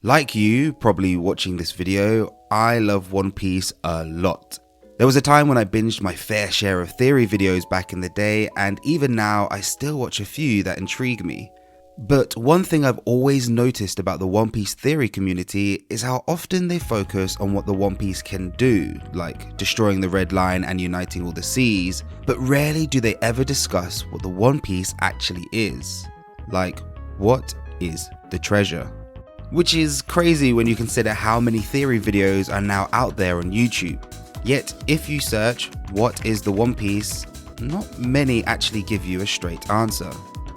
Like you, probably watching this video, I love One Piece a lot. There was a time when I binged my fair share of theory videos back in the day, and even now I still watch a few that intrigue me. But one thing I've always noticed about the One Piece theory community is how often they focus on what the One Piece can do, like destroying the Red Line and uniting all the seas, but rarely do they ever discuss what the One Piece actually is. Like, what is the treasure? Which is crazy when you consider how many theory videos are now out there on YouTube. Yet, if you search, what is the One Piece, not many actually give you a straight answer.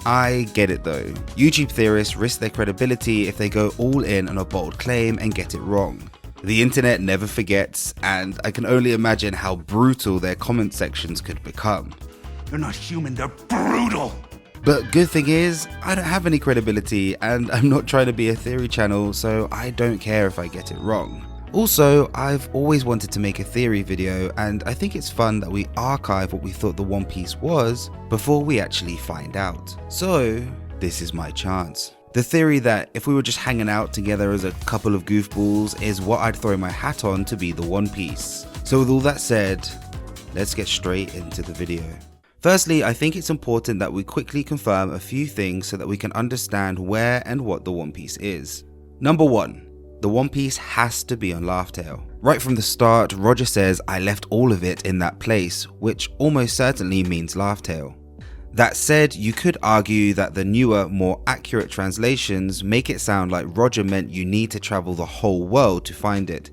I get it though. YouTube theorists risk their credibility if they go all in on a bold claim and get it wrong. The internet never forgets, and I can only imagine how brutal their comment sections could become. They're not human, they're brutal! But good thing is, I don't have any credibility and I'm not trying to be a theory channel, so I don't care if I get it wrong. Also, I've always wanted to make a theory video, and I think it's fun that we archive what we thought the One Piece was before we actually find out. So, this is my chance. The theory that if we were just hanging out together as a couple of goofballs is what I'd throw my hat on to be the One Piece. So with all that said, let's get straight into the video. Firstly, I think it's important that we quickly confirm a few things so that we can understand where and what the One Piece is. Number 1. The One Piece has to be on Laugh Tale. Right from the start, Roger says, "I left all of it in that place," which almost certainly means Laugh Tale. That said, you could argue that the newer, more accurate translations make it sound like Roger meant you need to travel the whole world to find it,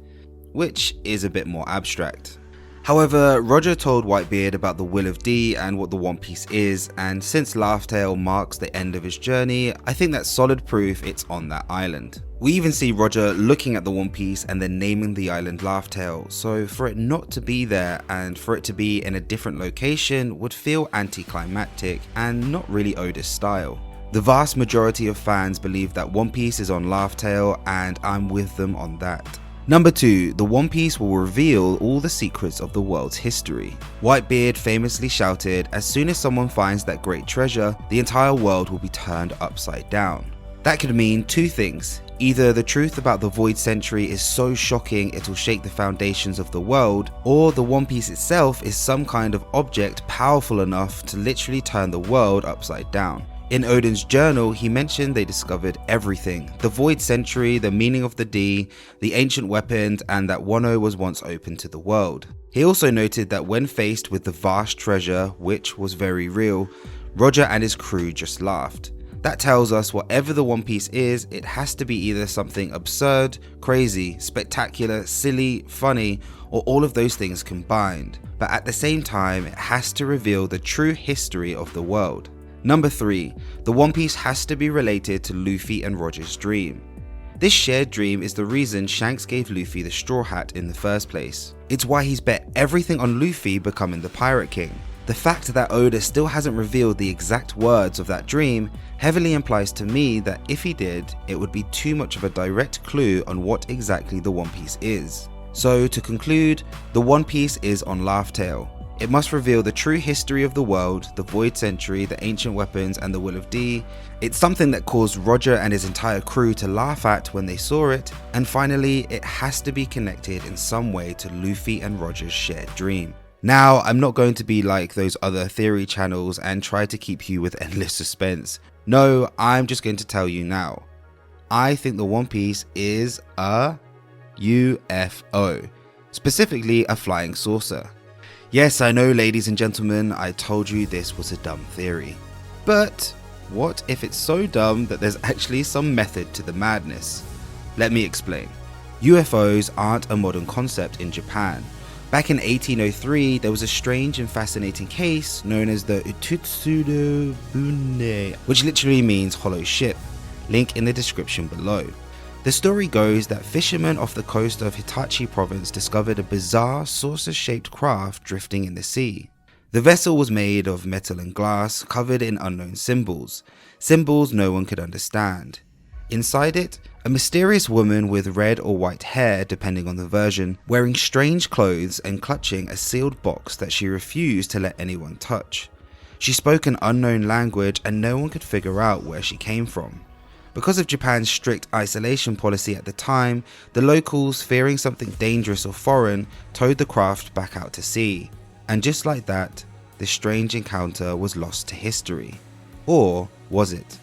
which is a bit more abstract. However, Roger told Whitebeard about the Will of D and what the One Piece is, and since Laugh Tale marks the end of his journey, I think that's solid proof it's on that island. We even see Roger looking at the One Piece and then naming the island Laugh Tale, so for it not to be there and for it to be in a different location would feel anticlimactic and not really Oda's style. The vast majority of fans believe that One Piece is on Laugh Tale, and I'm with them on that. Number 2, the One Piece will reveal all the secrets of the world's history. Whitebeard famously shouted, "As soon as someone finds that great treasure, the entire world will be turned upside down." That could mean two things. Either the truth about the Void Century is so shocking it'll shake the foundations of the world, or the One Piece itself is some kind of object powerful enough to literally turn the world upside down. In Oden's journal, he mentioned they discovered everything: the Void Century, the meaning of the D, the ancient weapons, and that Wano was once open to the world. He also noted that when faced with the vast treasure, which was very real, Roger and his crew just laughed. That tells us whatever the One Piece is, it has to be either something absurd, crazy, spectacular, silly, funny, or all of those things combined. But at the same time, it has to reveal the true history of the world. Number 3, the One Piece has to be related to Luffy and Roger's dream. This shared dream is the reason Shanks gave Luffy the straw hat in the first place. It's why he's bet everything on Luffy becoming the Pirate King. The fact that Oda still hasn't revealed the exact words of that dream heavily implies to me that if he did, it would be too much of a direct clue on what exactly the One Piece is. So to conclude, the One Piece is on Laugh Tale. It must reveal the true history of the world, the Void Century, the ancient weapons, and the Will of D. It's something that caused Roger and his entire crew to laugh at when they saw it. And finally, it has to be connected in some way to Luffy and Roger's shared dream. Now, I'm not going to be like those other theory channels and try to keep you with endless suspense. No, I'm just going to tell you now. I think the One Piece is a UFO, specifically a flying saucer. Yes, I know, ladies and gentlemen, I told you this was a dumb theory. But what if it's so dumb that there's actually some method to the madness? Let me explain. UFOs aren't a modern concept in Japan. Back in 1803, there was a strange and fascinating case known as the Utsuro-Bune, which literally means hollow ship. Link in the description below. The story goes that fishermen off the coast of Hitachi province discovered a bizarre saucer-shaped craft drifting in the sea. The vessel was made of metal and glass, covered in unknown symbols no one could understand. Inside it, a mysterious woman with red or white hair, depending on the version, wearing strange clothes and clutching a sealed box that she refused to let anyone touch. She spoke an unknown language and no one could figure out where she came from. Because of Japan's strict isolation policy at the time, the locals, fearing something dangerous or foreign, towed the craft back out to sea. And just like that, this strange encounter was lost to history. Or was it?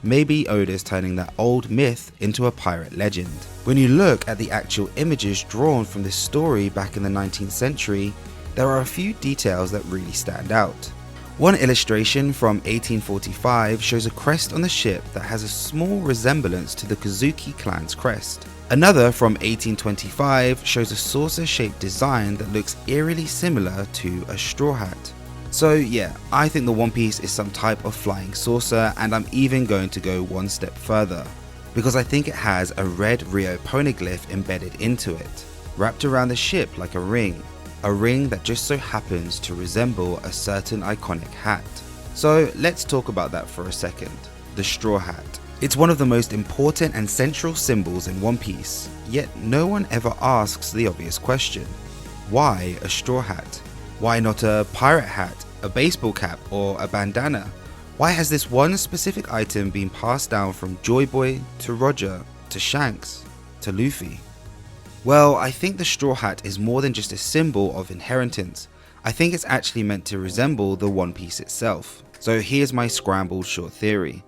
Maybe Oda's turning that old myth into a pirate legend. When you look at the actual images drawn from this story back in the 19th century, there are a few details that really stand out. One illustration from 1845 shows a crest on the ship that has a small resemblance to the Kozuki clan's crest. Another from 1825 shows a saucer-shaped design that looks eerily similar to a straw hat. So yeah, I think the One Piece is some type of flying saucer, and I'm even going to go one step further, because I think it has a red Rio poneglyph embedded into it, wrapped around the ship like a ring that just so happens to resemble a certain iconic hat. So let's talk about that for a second, the straw hat. It's one of the most important and central symbols in One Piece, yet no one ever asks the obvious question: why a straw hat? Why not a pirate hat, a baseball cap, or a bandana? Why has this one specific item been passed down from Joy Boy to Roger to Shanks to Luffy? Well, I think the straw hat is more than just a symbol of inheritance. I think it's actually meant to resemble the One Piece itself. So here's my scrambled short theory.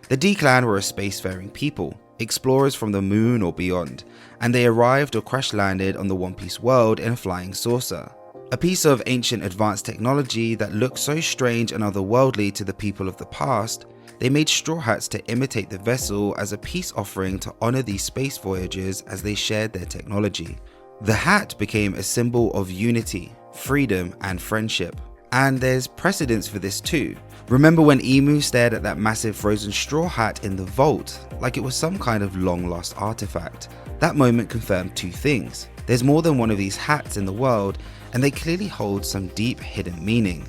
The D-Clan were a spacefaring people, explorers from the moon or beyond, and they arrived or crash landed on the One Piece world in a flying saucer. A piece of ancient advanced technology that looked so strange and otherworldly to the people of the past, they made straw hats to imitate the vessel as a peace offering to honor these space voyagers as they shared their technology. The hat became a symbol of unity, freedom, and friendship. And there's precedence for this too. Remember when Emu stared at that massive frozen straw hat in the vault like it was some kind of long lost artifact? That moment confirmed two things. There's more than one of these hats in the world, and they clearly hold some deep hidden meaning.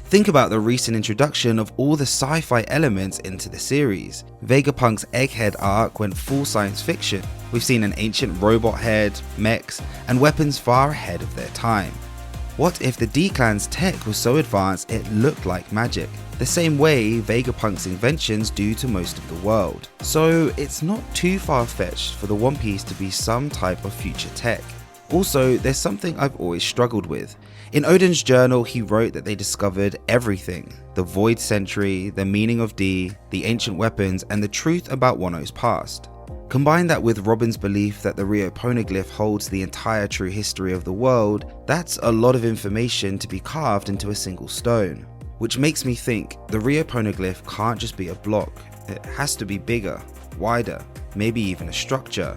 Think about the recent introduction of all the sci-fi elements into the series. Vegapunk's Egghead arc went full science fiction. We've seen an ancient robot head, mechs, and weapons far ahead of their time. What if the D-Clan's tech was so advanced it looked like magic, the same way Vegapunk's inventions do to most of the world? So it's not too far-fetched for the One Piece to be some type of future tech. Also, there's something I've always struggled with. In Oden's journal, he wrote that they discovered everything: the Void Century, the meaning of D, the ancient weapons, and the truth about Wano's past. Combine that with Robin's belief that the Rio poneglyph holds the entire true history of the world, that's a lot of information to be carved into a single stone. Which makes me think the Rio poneglyph can't just be a block, it has to be bigger, wider, maybe even a structure.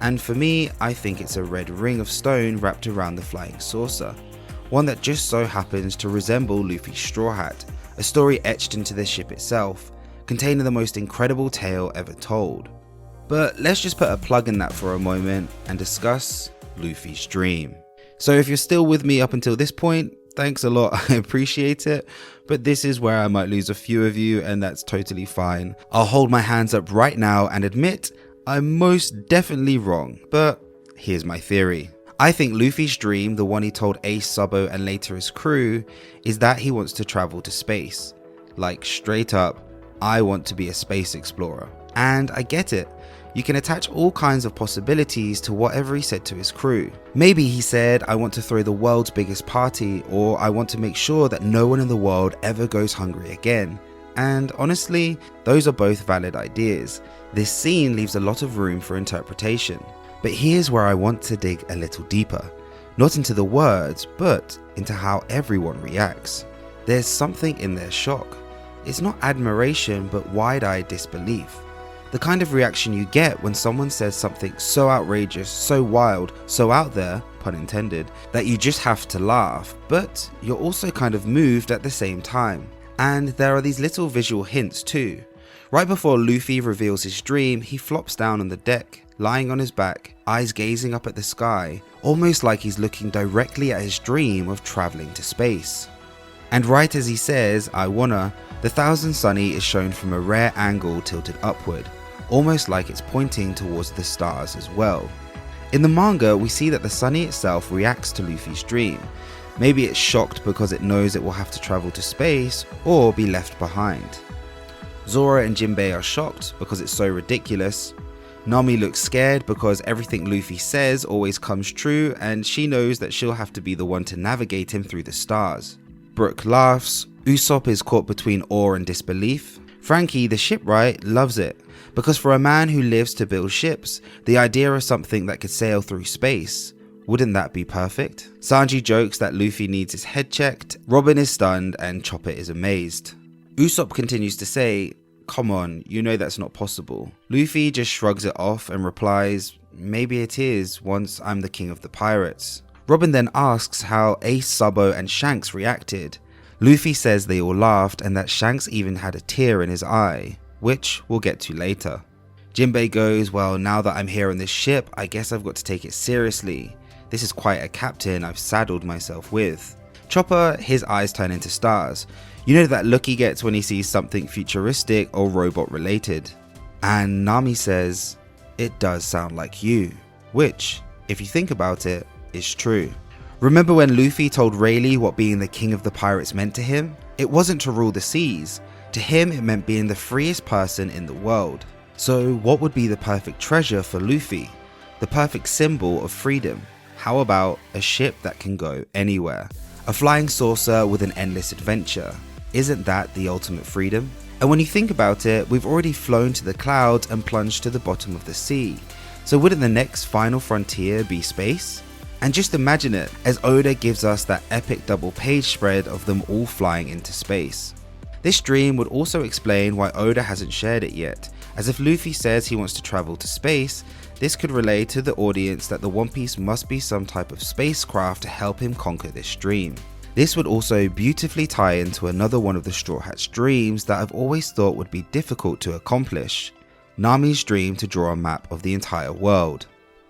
And for me, I think it's a red ring of stone wrapped around the flying saucer, one that just so happens to resemble Luffy's straw hat, a story etched into the ship itself, containing the most incredible tale ever told. But let's just put a plug in that for a moment and discuss Luffy's dream. So if you're still with me up until this point, thanks a lot, I appreciate it, but this is where I might lose a few of you, and that's totally fine. I'll hold my hands up right now and admit I'm most definitely wrong, but here's my theory. I think Luffy's dream, the one he told Ace, Sabo, and later his crew, is that he wants to travel to space. Like straight up, I want to be a space explorer. And I get it. You can attach all kinds of possibilities to whatever he said to his crew. Maybe he said, I want to throw the world's biggest party, or I want to make sure that no one in the world ever goes hungry again. And honestly, those are both valid ideas. This scene leaves a lot of room for interpretation. But here's where I want to dig a little deeper. Not into the words, but into how everyone reacts. There's something in their shock. It's not admiration, but wide-eyed disbelief. The kind of reaction you get when someone says something so outrageous, so wild, so out there, pun intended, that you just have to laugh, but you're also kind of moved at the same time. And there are these little visual hints too. Right before Luffy reveals his dream, he flops down on the deck, lying on his back, eyes gazing up at the sky, almost like he's looking directly at his dream of traveling to space. And right as he says, I wanna, the Thousand Sunny is shown from a rare angle tilted upward, almost like it's pointing towards the stars as well. In the manga, we see that the Sunny itself reacts to Luffy's dream. Maybe it's shocked because it knows it will have to travel to space or be left behind. Zoro and Jinbei are shocked because it's so ridiculous. Nami looks scared because everything Luffy says always comes true and she knows that she'll have to be the one to navigate him through the stars. Brook laughs. Usopp is caught between awe and disbelief. Frankie, the shipwright, loves it because for a man who lives to build ships, the idea of something that could sail through space, wouldn't that be perfect? Sanji jokes that Luffy needs his head checked, Robin is stunned and Chopper is amazed. Usopp continues to say, "Come on, you know that's not possible." Luffy just shrugs it off and replies, "Maybe it is once I'm the king of the pirates." Robin then asks how Ace, Sabo and Shanks reacted. Luffy says they all laughed and that Shanks even had a tear in his eye, which we'll get to later. Jinbei goes, "Well, now that I'm here on this ship, I guess I've got to take it seriously. This is quite a captain I've saddled myself with." Chopper, his eyes turn into stars. You know that look he gets when he sees something futuristic or robot related. And Nami says, "It does sound like you," which, if you think about it, is true. Remember when Luffy told Rayleigh what being the king of the pirates meant to him? It wasn't to rule the seas. To him, it meant being the freest person in the world. So what would be the perfect treasure for Luffy? The perfect symbol of freedom? How about a ship that can go anywhere? A flying saucer with an endless adventure? Isn't that the ultimate freedom? And when you think about it, we've already flown to the clouds and plunged to the bottom of the sea. So wouldn't the next final frontier be space? And just imagine it as Oda gives us that epic double page spread of them all flying into space. This dream would also explain why Oda hasn't shared it yet, as if Luffy says he wants to travel to space, this could relay to the audience that the One Piece must be some type of spacecraft to help him conquer this dream. This would also beautifully tie into another one of the Straw Hat's dreams that I've always thought would be difficult to accomplish, Nami's dream to draw a map of the entire world.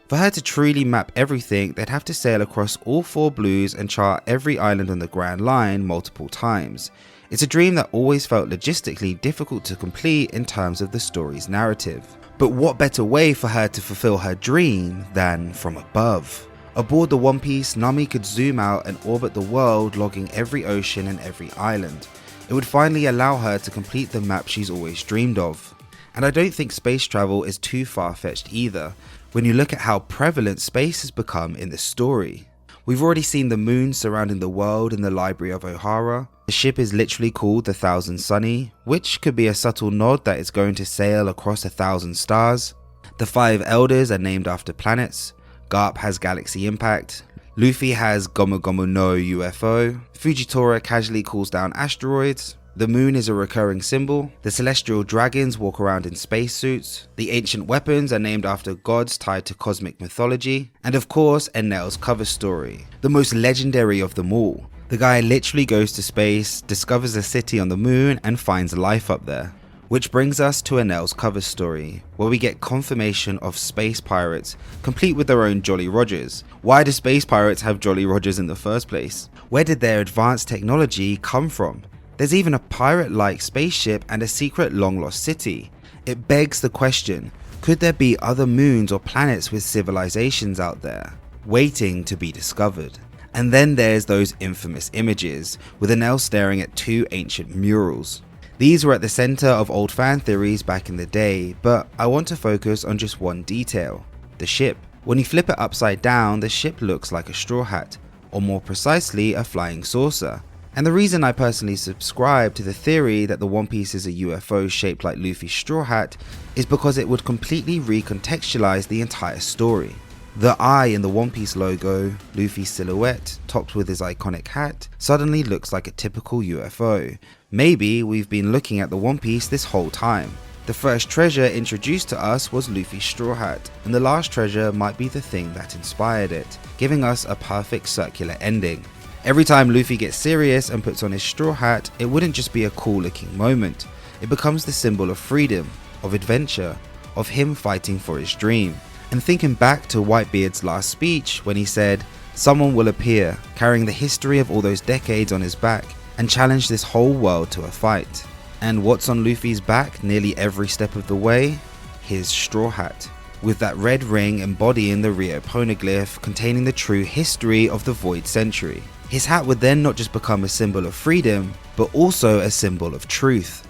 For her to truly map everything, they'd have to sail across all 4 blues and chart every island on the Grand Line multiple times. It's a dream that always felt logistically difficult to complete in terms of the story's narrative. But what better way for her to fulfill her dream than from above? Aboard the One Piece, Nami could zoom out and orbit the world, logging every ocean and every island. It would finally allow her to complete the map she's always dreamed of. And I don't think space travel is too far-fetched either, when you look at how prevalent space has become in the story. We've already seen the moon surrounding the world in the Library of O'Hara. The ship is literally called the Thousand Sunny, which could be a subtle nod that it's going to sail across 1,000 stars. The 5 elders are named after planets. Garp has galaxy impact. Luffy has Gomu Gomu no UFO. Fujitora casually calls down asteroids. The moon is a recurring symbol. The celestial dragons walk around in spacesuits. The ancient weapons are named after gods tied to cosmic mythology. And of course, Enel's cover story, the most legendary of them all. The guy literally goes to space, discovers a city on the moon, and finds life up there. Which brings us to Enel's cover story, where we get confirmation of space pirates, complete with their own Jolly Rogers. Why do space pirates have Jolly Rogers in the first place? Where did their advanced technology come from? There's even a pirate-like spaceship and a secret long-lost city. It begs the question, could there be other moons or planets with civilizations out there, waiting to be discovered? And then there's those infamous images, with Enel staring at 2 ancient murals. These were at the center of old fan theories back in the day, but I want to focus on just one detail, the ship. When you flip it upside down, the ship looks like a straw hat, or more precisely, a flying saucer. And the reason I personally subscribe to the theory that the One Piece is a UFO shaped like Luffy's straw hat is because it would completely recontextualize the entire story. The eye in the One Piece logo, Luffy's silhouette, topped with his iconic hat, suddenly looks like a typical UFO. Maybe we've been looking at the One Piece this whole time. The first treasure introduced to us was Luffy's straw hat, and the last treasure might be the thing that inspired it, giving us a perfect circular ending. Every time Luffy gets serious and puts on his straw hat, it wouldn't just be a cool looking moment. It becomes the symbol of freedom, of adventure, of him fighting for his dream. And thinking back to Whitebeard's last speech when he said, "Someone will appear, carrying the history of all those decades on his back, and challenge this whole world to a fight." And what's on Luffy's back nearly every step of the way? His straw hat, with that red ring embodying the Rio poneglyph containing the true history of the Void Century. His hat would then not just become a symbol of freedom, but also a symbol of truth.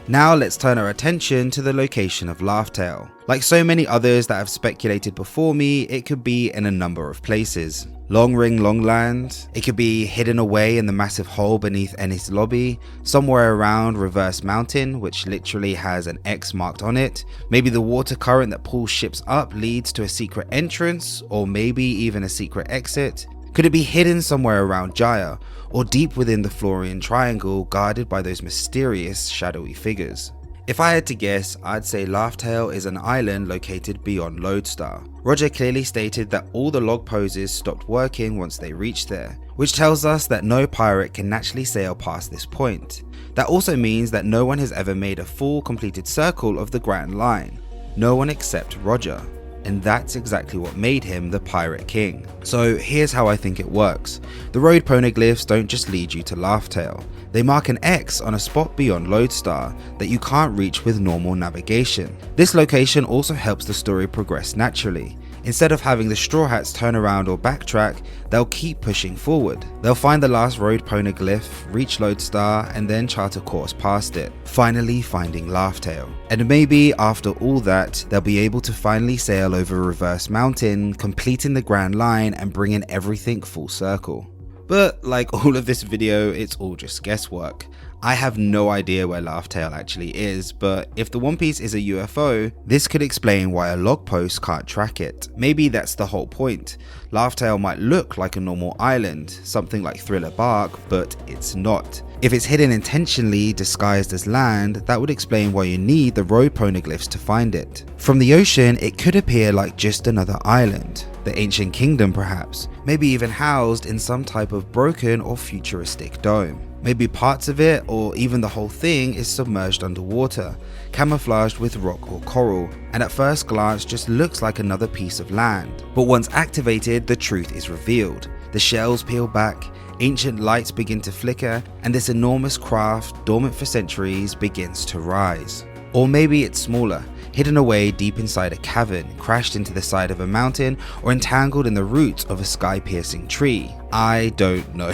Now let's turn our attention to the location of Laugh Tale. Like so many others that have speculated before me, it could be in a number of places. Long Ring Longland, it could be hidden away in the massive hole beneath Ennis Lobby, somewhere around Reverse Mountain, which literally has an X marked on it. Maybe the water current that pulls ships up leads to a secret entrance, or maybe even a secret exit. Could it be hidden somewhere around Jaya, or deep within the Florian Triangle, guarded by those mysterious shadowy figures? If I had to guess, I'd say Laugh Tale is an island located beyond Lodestar. Roger clearly stated that all the log poses stopped working once they reached there, which tells us that no pirate can naturally sail past this point. That also means that no one has ever made a full completed circle of the Grand Line. No one except Roger. And that's exactly what made him the Pirate King. So here's how I think it works. The road poneglyphs don't just lead you to Laugh Tale. They mark an X on a spot beyond Lodestar that you can't reach with normal navigation. This location also helps the story progress naturally. Instead of having the Straw Hats turn around or backtrack, they'll keep pushing forward. They'll find the last road poneglyph, reach Lodestar, and then chart a course past it, finally finding Laugh Tale. And maybe after all that, they'll be able to finally sail over Reverse Mountain, completing the Grand Line and bringing everything full circle. But like all of this video, it's all just guesswork. I have no idea where Laugh Tale actually is, but if the One Piece is a UFO, this could explain why a log post can't track it. Maybe that's the whole point. Laugh Tale might look like a normal island, something like Thriller Bark, but it's not. If it's hidden intentionally, disguised as land, that would explain why you need the road poneglyphs to find it. From the ocean, it could appear like just another island. The ancient kingdom perhaps, maybe even housed in some type of broken or futuristic dome. Maybe parts of it, or even the whole thing, is submerged underwater, camouflaged with rock or coral, and at first glance just looks like another piece of land. But once activated, the truth is revealed. The shells peel back, ancient lights begin to flicker, and this enormous craft, dormant for centuries, begins to rise. Or maybe it's smaller, hidden away deep inside a cavern, crashed into the side of a mountain, or entangled in the roots of a sky-piercing tree. I don't know.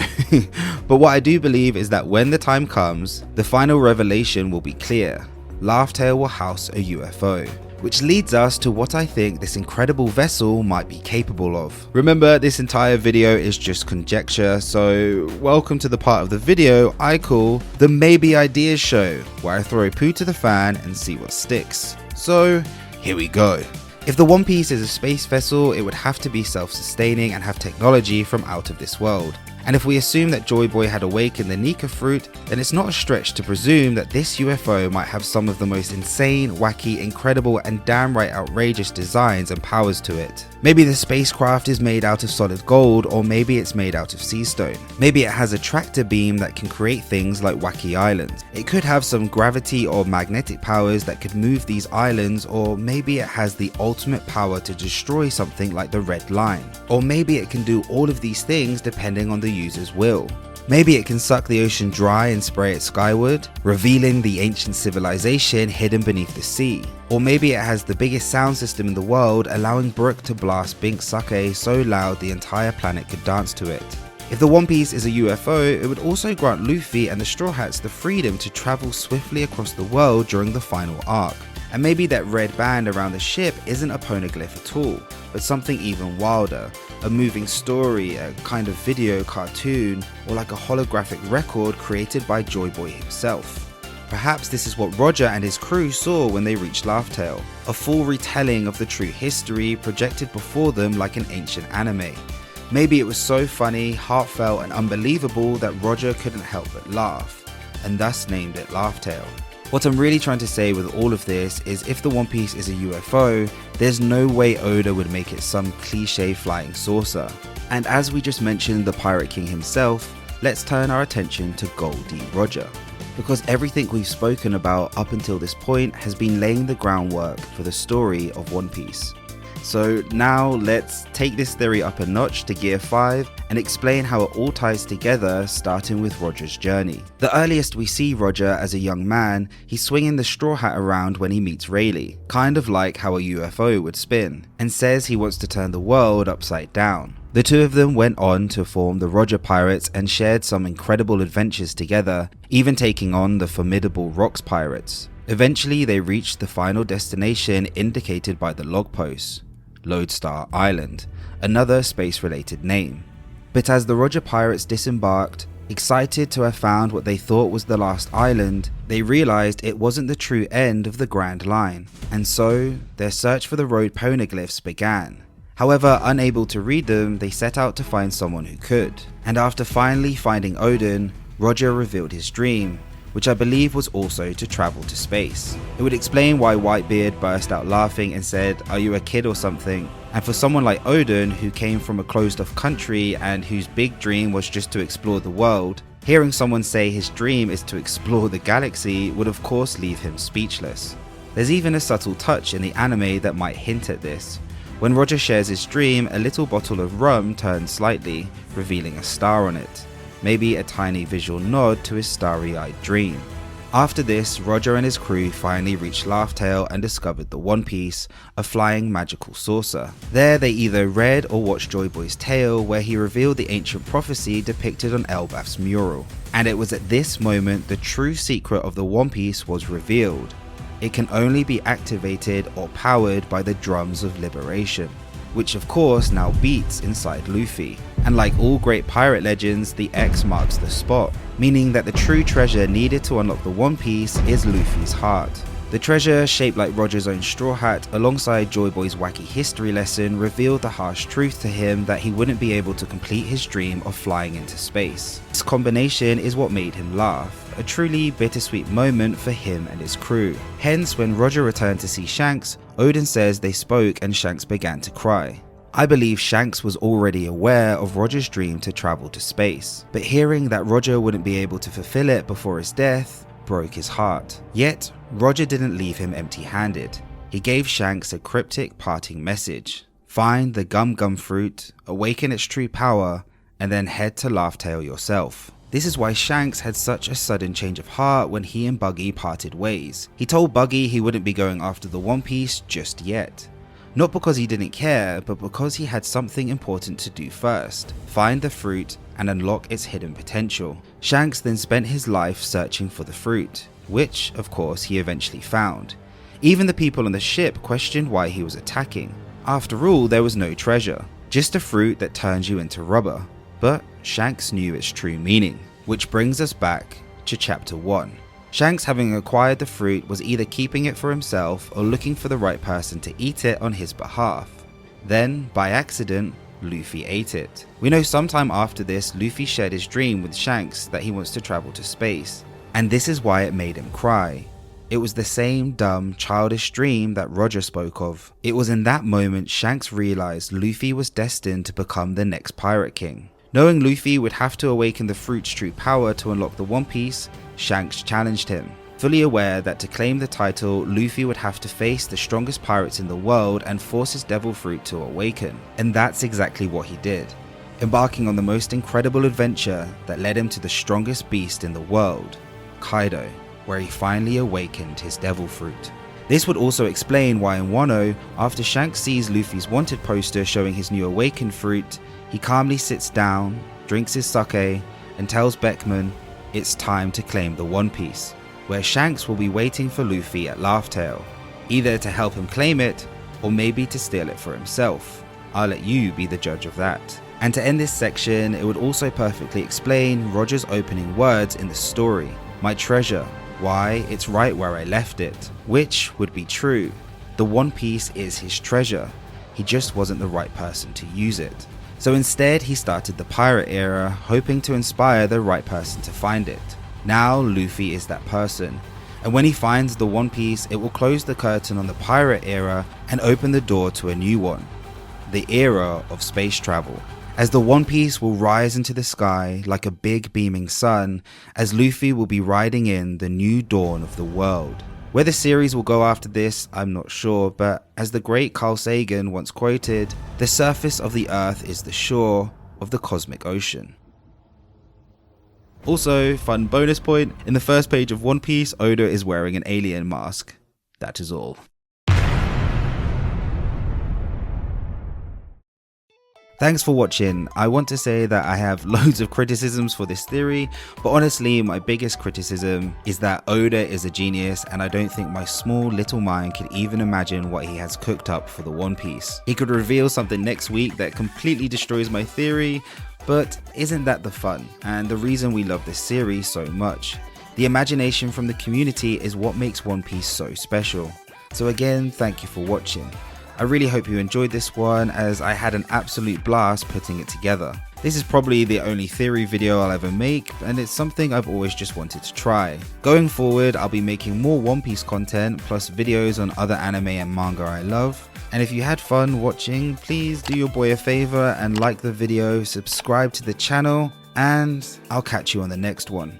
But what I do believe is that when the time comes, the final revelation will be clear. Laugh Tale will house a UFO. Which leads us to what I think this incredible vessel might be capable of. Remember, this entire video is just conjecture, so welcome to the part of the video I call the Maybe Ideas Show, where I throw poo to the fan and see what sticks. So here we go. If the One Piece is a space vessel, it would have to be self-sustaining and have technology from out of this world. And if we assume that Joy Boy had awakened the Nika fruit, then it's not a stretch to presume that this UFO might have some of the most insane, wacky, incredible, and downright outrageous designs and powers to it. Maybe the spacecraft is made out of solid gold, or maybe it's made out of sea stone. Maybe it has a tractor beam that can create things like wacky islands. It could have some gravity or magnetic powers that could move these islands, or maybe it has the ultimate power to destroy something like the Red Line. Or maybe it can do all of these things depending on the user's will. Maybe it can suck the ocean dry and spray it skyward, revealing the ancient civilization hidden beneath the sea. Or maybe it has the biggest sound system in the world, allowing Brook to blast Bink Sake so loud the entire planet could dance to it. If the One Piece is a UFO, it would also grant Luffy and the Straw Hats the freedom to travel swiftly across the world during the final arc. And maybe that red band around the ship isn't a poneglyph at all, but something even wilder, a moving story, a kind of video cartoon, or like a holographic record created by Joy Boy himself. Perhaps this is what Roger and his crew saw when they reached Laugh Tale, a full retelling of the true history projected before them like an ancient anime. Maybe it was so funny, heartfelt, and unbelievable that Roger couldn't help but laugh, and thus named it Laugh Tale. What I'm really trying to say with all of this is if the One Piece is a UFO, there's no way Oda would make it some cliche flying saucer. And as we just mentioned the Pirate King himself, let's turn our attention to Gol D. Roger. Because everything we've spoken about up until this point has been laying the groundwork for the story of One Piece. So now let's take this theory up a notch to gear 5 and explain how it all ties together, starting with Roger's journey. The earliest we see Roger as a young man, he's swinging the straw hat around when he meets Rayleigh, kind of like how a UFO would spin, and says he wants to turn the world upside down. The two of them went on to form the Roger Pirates and shared some incredible adventures together, even taking on the formidable Rocks Pirates. Eventually they reached the final destination indicated by the log posts, Lodestar Island, another space-related name. But as the Roger Pirates disembarked, excited to have found what they thought was the last island, they realized it wasn't the true end of the Grand Line, and so their search for the road poneglyphs began. However, unable to read them, they set out to find someone who could. And after finally finding Odin, Roger revealed his dream, which I believe was also to travel to space. It would explain why Whitebeard burst out laughing and said, "Are you a kid or something?" And for someone like Odin, who came from a closed-off country and whose big dream was just to explore the world, hearing someone say his dream is to explore the galaxy would of course leave him speechless. There's even a subtle touch in the anime that might hint at this. When Roger shares his dream, a little bottle of rum turns slightly, revealing a star on it. Maybe a tiny visual nod to his starry-eyed dream. After this, Roger and his crew finally reached Laugh Tale and discovered the One Piece, a flying magical saucer. There they either read or watched Joy Boy's tale, where he revealed the ancient prophecy depicted on Elbaf's mural. And it was at this moment the true secret of the One Piece was revealed. It can only be activated or powered by the Drums of Liberation, which of course now beats inside Luffy. And like all great pirate legends, the X marks the spot, meaning that the true treasure needed to unlock the One Piece is Luffy's heart. The treasure, shaped like Roger's own straw hat, alongside Joy Boy's wacky history lesson, revealed the harsh truth to him that he wouldn't be able to complete his dream of flying into space. This combination is what made him laugh, a truly bittersweet moment for him and his crew. Hence, when Roger returned to see Shanks, Odin says they spoke and Shanks began to cry. I believe Shanks was already aware of Roger's dream to travel to space, but hearing that Roger wouldn't be able to fulfill it before his death broke his heart. Yet, Roger didn't leave him empty-handed. He gave Shanks a cryptic parting message. Find the Gum Gum fruit, awaken its true power, and then head to Laugh Tale yourself. This is why Shanks had such a sudden change of heart when he and Buggy parted ways. He told Buggy he wouldn't be going after the One Piece just yet. Not because he didn't care, but because he had something important to do first. Find the fruit and unlock its hidden potential. Shanks then spent his life searching for the fruit, which, of course, he eventually found. Even the people on the ship questioned why he was attacking. After all, there was no treasure, just a fruit that turns you into rubber. But Shanks knew its true meaning, which brings us back to chapter 1. Shanks, having acquired the fruit, was either keeping it for himself or looking for the right person to eat it on his behalf. Then, by accident, Luffy ate it. We know sometime after this, Luffy shared his dream with Shanks that he wants to travel to space, and this is why it made him cry. It was the same dumb, childish dream that Roger spoke of. It was in that moment Shanks realized Luffy was destined to become the next Pirate King. Knowing Luffy would have to awaken the fruit's true power to unlock the One Piece, Shanks challenged him, fully aware that to claim the title, Luffy would have to face the strongest pirates in the world and force his devil fruit to awaken. And that's exactly what he did, embarking on the most incredible adventure that led him to the strongest beast in the world, Kaido, where he finally awakened his devil fruit. This would also explain why in Wano, after Shanks sees Luffy's wanted poster showing his new awakened fruit, he calmly sits down, drinks his sake, and tells Beckman it's time to claim the One Piece, where Shanks will be waiting for Luffy at Laugh Tale, either to help him claim it, or maybe to steal it for himself. I'll let you be the judge of that. And to end this section, it would also perfectly explain Roger's opening words in the story, my treasure, why it's right where I left it, which would be true. The One Piece is his treasure, he just wasn't the right person to use it. So instead he started the pirate era, hoping to inspire the right person to find it. Now Luffy is that person, and when he finds the One Piece, it will close the curtain on the pirate era and open the door to a new one, the era of space travel, as the One Piece will rise into the sky like a big beaming sun, as Luffy will be riding in the new dawn of the world. Where the series will go after this, I'm not sure, but as the great Carl Sagan once quoted, the surface of the earth is the shore of the cosmic ocean. Also, fun bonus point, in the first page of One Piece, Oda is wearing an alien mask. That is all. Thanks for watching. I want to say that I have loads of criticisms for this theory, but honestly my biggest criticism is that Oda is a genius and I don't think my small little mind could even imagine what he has cooked up for the One Piece. He could reveal something next week that completely destroys my theory, but isn't that the fun and the reason we love this series so much? The imagination from the community is what makes One Piece so special. So again, thank you for watching. I really hope you enjoyed this one as I had an absolute blast putting it together. This is probably the only theory video I'll ever make and it's something I've always just wanted to try. Going forward, I'll be making more One Piece content plus videos on other anime and manga I love. And if you had fun watching, please do your boy a favor and like the video, subscribe to the channel, and I'll catch you on the next one.